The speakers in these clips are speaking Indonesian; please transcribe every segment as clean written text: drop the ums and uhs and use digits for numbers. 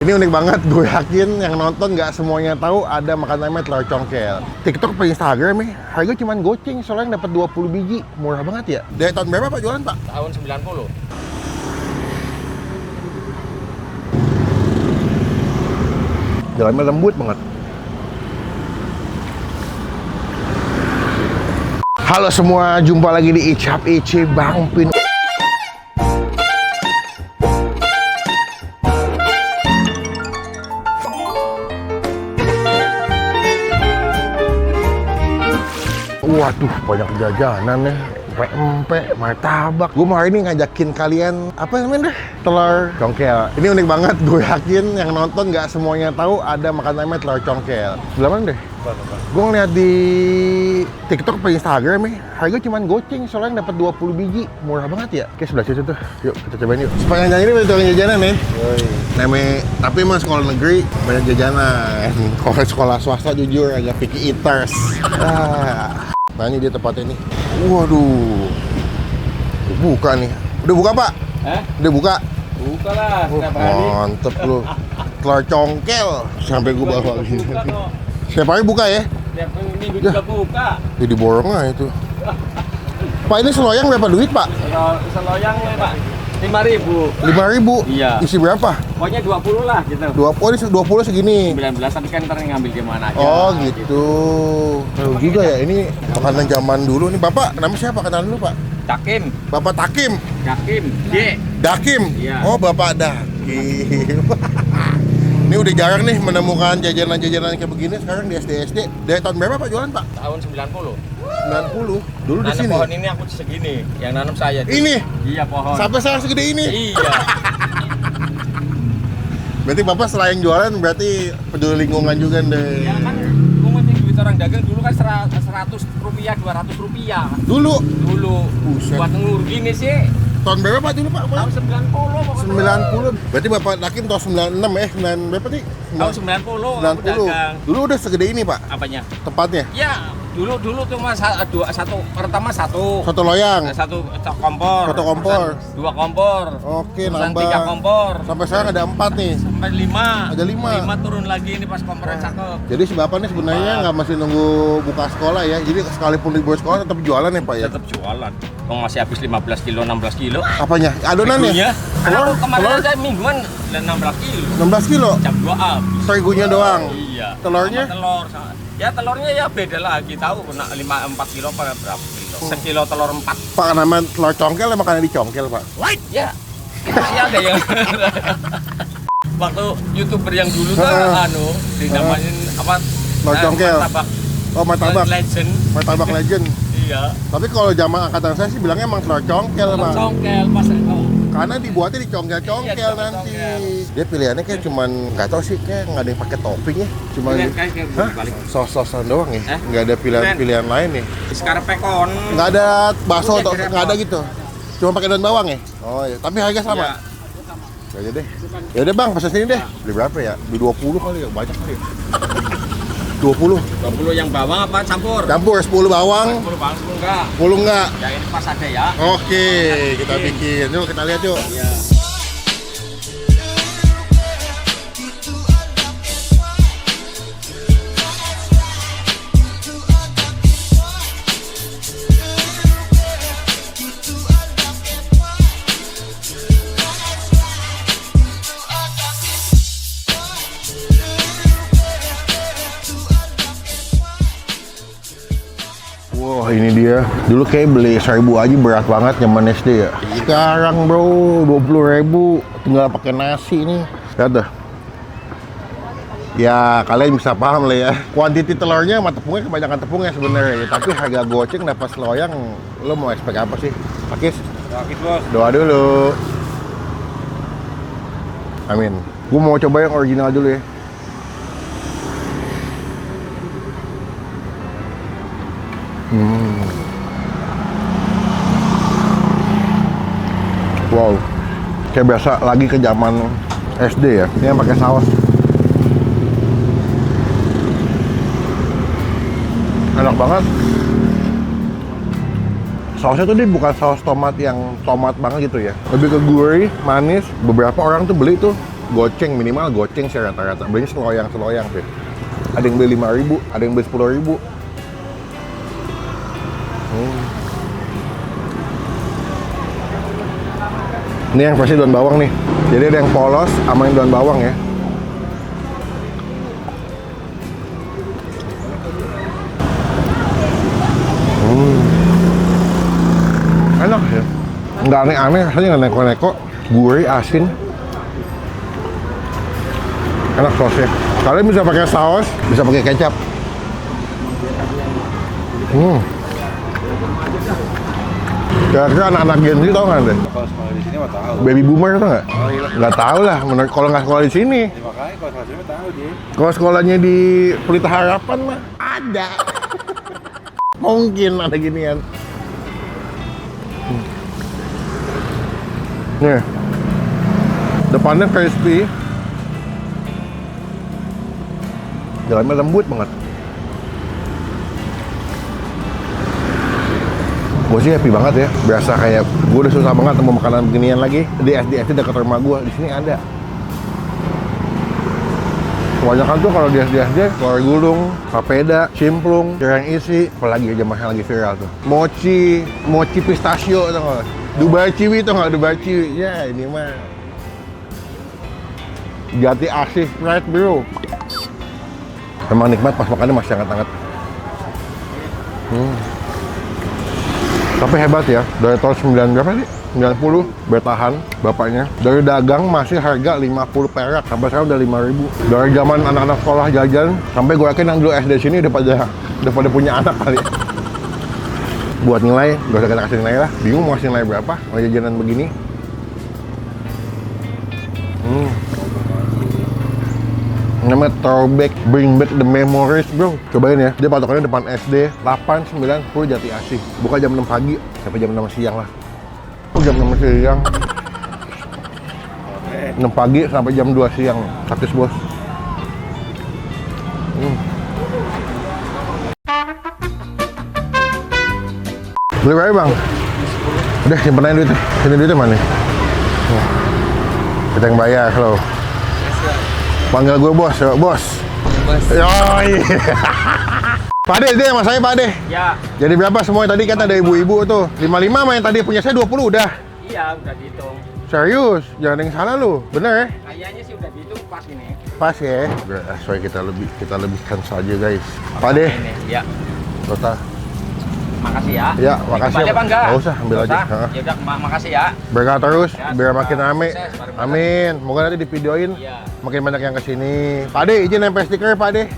Ini unik banget, gue yakin yang nonton nggak semuanya tahu ada makanan namanya telur congkel. TikTok atau Instagram harga cuma goceng, soalnya dapat 20 biji. Murah banget ya. Dari tahun berapa Pak jualan Pak? Tahun 90. Dalamnya lembut banget. Halo semua, jumpa lagi di Icap Ici Bang Pin. Waduh, banyak jajanan nih. Pempek, martabak. Gue mau hari ini ngajakin kalian apa namanya deh? Telur congkel. Ini unik banget. Gue yakin yang nonton nggak semuanya tahu ada makanan namanya telur congkel. Sebelah mana deh? Gue ngeliat di TikTok atau Instagram harga cuma goceng, soalnya dapat 20 biji. Murah banget ya. Oke, sebelah situ tuh. Yuk kita cobain yuk. Sepanjang jalan ini banyak jajanan nih. Namanya, tapi emang sekolah negeri banyak jajanan. Kalau sekolah swasta jujur agak picky eaters. Nah ini dia tempatnya nih. Waduh, buka nih. Udah buka Pak? Udah buka? Buka lah, setiap hari. Mantep lu. Telur congkel. Sampai gue bawa gini. Setiap hari buka ya? Setiap minggu juga buka. Jadi borong lah itu. Pak, ini seloyang berapa duit Pak? Seloyang ya Pak, 5.000. 5.000? Iya. Isi berapa? Pokoknya 20 lah gitu. 20, ini 20 segini? 19, tapi kan ntar ngambil di mana aja. Oh gitu. Tahu juga ya, ini makanan zaman dulu. Nih Bapak, namanya siapa? Kenalan dulu Pak. Takim. Bapak Takim? Takim. Dakim? Iya. Oh Bapak Dakim. Ini udah jarang nih menemukan jajanan-jajanan kayak begini sekarang di SD-SD. Dari tahun berapa Pak jualan Pak? Tahun 90. 90? Dulu di Nanam sini? pohon ini aku segini, yang nanam saya. Ini? Iya pohon. Sampai sekarang segede ini? Iya. Berarti Bapak selain jualan berarti peduli lingkungan juga deh. Ya kan, ngomongin duit orang dagang dulu kan 100 rupiah, 200 rupiah. Dulu? Buset. Buat ngur gini sih. Tahun berapa Pak dulu Pak? Tahun 90 pokoknya. 90. Berarti Bapak Dakim tahun 96 9 berapa nih? Tahun 90 aku dagang. Dulu udah segede ini Pak Apanya? tempatnya? Ya, dulu cuma pertama satu Satu loyang? satu kompor. Satu kompor. Dua kompor. Oke, Kemudian nambah. 3 kompor. Sampai sekarang ada 4 nih. Sampai 5. Ada 5. 5 turun lagi ini pas kompornya cakep. Jadi si Bapak nih sebenarnya nggak masih nunggu buka sekolah ya. Jadi sekalipun libur sekolah tetap jualan ya Pak ya? Tetap jualan. Kok masih habis 15 kilo, 16 kilo. Apanya? Adonannya? Terigunya. Karena Telur? aku kemarin Telur? aja mingguan 16 kilo. 16 kilo? Jam 2 habis. Terigunya doang? Iya. Telurnya? Sama telur. Ya telurnya ya beda lagi. Tahu kena 4 kilo pada berapa kilo. Sekilo telur 4. Pak, nama telur congkel ya makannya di congkel Pak? Ya. Masih ada yang waktu YouTuber yang dulu tuh dinamain apa? Telur congkel. Martabak. Oh, martabak. Legend. Martabak legend. Iya. Tapi kalau zaman angkatan saya sih bilangnya emang telur congkel Pak. Congkel pas Karena dibuatnya di congkel-congkel Iya, nanti. congkel. Dia pilihannya kayak cuman nggak tahu sih, kayak nggak ada yang pakai topping ya. Cuma kayak balik. sos-sosan doang ya. Nggak ada pilihan-pilihan lain ya. Sekarang pekon. Nggak ada bakso Iya, atau di nggak ada repot. gitu. Cuma pakai daun bawang ya. Oh iya, tapi harga sama. Iya. Ya deh. Ya udah Bang, pesan sini deh. Beli berapa ya? Beli 20 kali ya, banyak kali ya. 20. 20 yang bawang apa campur? Campur 10 bawang, 10 bawang 10 enggak. 10 enggak. Ya ini pas ada ya. Oke, kita bikin. Yuk kita lihat yuk. Iya. Wah ini dia. Dulu kayak beli 1.000 aja berat banget zaman SD ya. Sekarang bro 20.000 tinggal pakai nasi nih. Lihat dah. Ya kalian bisa paham lah ya. Kuantiti telurnya sama tepungnya kebanyakan tepungnya sebenarnya. Tapi harga goceng dapat seloyang. Lo mau expect apa sih? Pakis? Rakit bos. Doa dulu. Amin. Gue mau coba yang original dulu ya. Wow, kayak biasa lagi ke zaman SD ya. Ini yang pakai saus. Enak banget. Sausnya tuh dia bukan saus tomat yang tomat banget gitu ya. Lebih ke gurih, manis. Beberapa orang tuh beli tuh goceng, minimal goceng sih rata-rata. Belinya seloyang sih. Ada yang beli 5.000, ada yang beli 10.000. Ini yang versi daun bawang nih. Jadi ada yang polos sama yang daun bawang ya. Enak ya. Nggak aneh-aneh, rasanya nggak neko-neko. Gurih, asin. Enak sausnya. Kalian bisa pakai saus, bisa pakai kecap. Kira-kira anak-anak Gen Z tau nggak deh? Kalau sekolah di sini mah tahu. Baby boomer tau nggak? Oh iya. Nggak tahu lah, menurut kalau nggak sekolah di sini. Ya, makanya kalau sekolah di sini mah tahu dia. Kalau sekolahnya di Pelita Harapan mah ada. Mungkin ada ginian. Nih, depannya crispy, dalamnya lembut banget. Gue sih happy banget ya, berasa kayak gue udah susah banget nemu makanan beginian lagi di SD dekat rumah gue. Di sini ada. Kebanyakan tuh kalau di SD telur gulung, papeda, cimplung, cireng isi, apalagi aja mahal lagi viral tuh. Mochi pistachio tau nggak? Dubai Ciwi tau nggak? Dubai Ciwi, ya ini mah Jati Asih Pride bro. Emang nikmat pas makannya masih hangat-hangat. Tapi hebat ya, dari tahun 9 berapa sih? 90 bertahan bapaknya. Dari dagang masih harga 50 perak, sampai sekarang udah 5.000. Dari zaman anak-anak sekolah jajan, sampai gue yakin yang dulu SD sini udah pada punya anak kali. Buat nilai, gak usah kita kasih nilai lah. Bingung mau kasih nilai berapa, mau jajanan begini. Namanya throwback, bring back the memories bro. Cobain ya, dia patokannya depan SD 8, 9, 10 Jati Asih. Buka jam 6 pagi sampai jam 6 siang lah. Jam 6 siang 6 pagi sampai jam 2 siang. Gratis bos. Beli berapa bang? Udah simpen aja duitnya. Sini duitnya mana? Kita yang bayar lo. Panggil gue bos, yuk bos. Yoi. Pak Ade, itu sama saya Pak Ade. Ya. Jadi berapa semuanya tadi kan ada ibu-ibu tuh? 55 sama yang tadi punya saya 20 udah. Iya, udah dihitung. Serius, jangan ada yang salah lu. Bener ya? Kayaknya sih udah dihitung pas ini. Pas ya. Sesuai kita lebihkan saja guys. Pak Ade. Ini, ya. Total. Makasih ya. Ya, makasih. Kembali apa enggak? Nggak usah, ambil Nggak aja. usah? Heeh. Ya udah, makasih ya. Berkah terus, Ya, biar semoga makin rame. sukses, bareng-bareng. Amin. Moga nanti divideoin. Iya. Makin banyak yang kesini. Pak Ade, izin nempel stiker Pak Ade.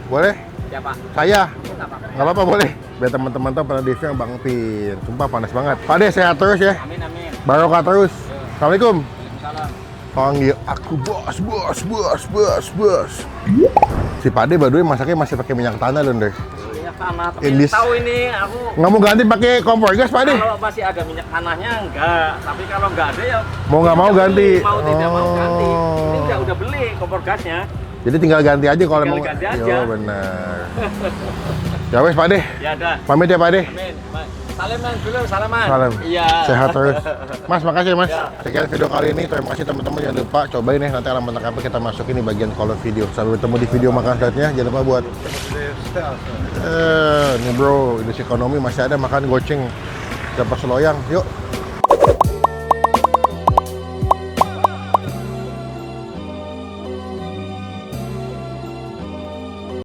Boleh? Siapa? Saya. Nggak apa-apa. Nggak apa-apa boleh. Biar teman-teman tahu pada Devi yang Bang Pin. Sumpah panas banget. Pak Ade sehat terus ya. Amin, amin. Barokah terus. Assalamualaikum. Waalaikumsalam. Panggil aku bos. Si Pak Ade by the way masaknya masih pakai minyak tanah loh deh. Minyak tanah. Tapi Indis. tahu ini aku Nggak mau ganti pakai kompor gas Pak Ade? kalau masih ada minyak tanahnya enggak. Tapi kalau enggak ada ya Mau nggak mau tidak ganti. beli, mau tidak mau ganti. Ini Oh. udah beli kompor gasnya. Jadi tinggal ganti aja kalau Tinggal mau. ganti aja. Yo benar. Ya wes Pak Ade. Ya dah. Pamit ya Pak Ade. Amin. Salaman dulu, salaman. Salam. Iya. Sehat terus. Mas, makasih Mas. Ya. Sekian video kali ini. Terima kasih teman-teman. Jangan lupa cobain ya nanti alamat lengkapnya kita masukin di bagian kolom video. Sampai bertemu di video makan selanjutnya. Jangan lupa buat ini bro, industri ekonomi masih ada makan goceng. Dapat seloyang. Yuk.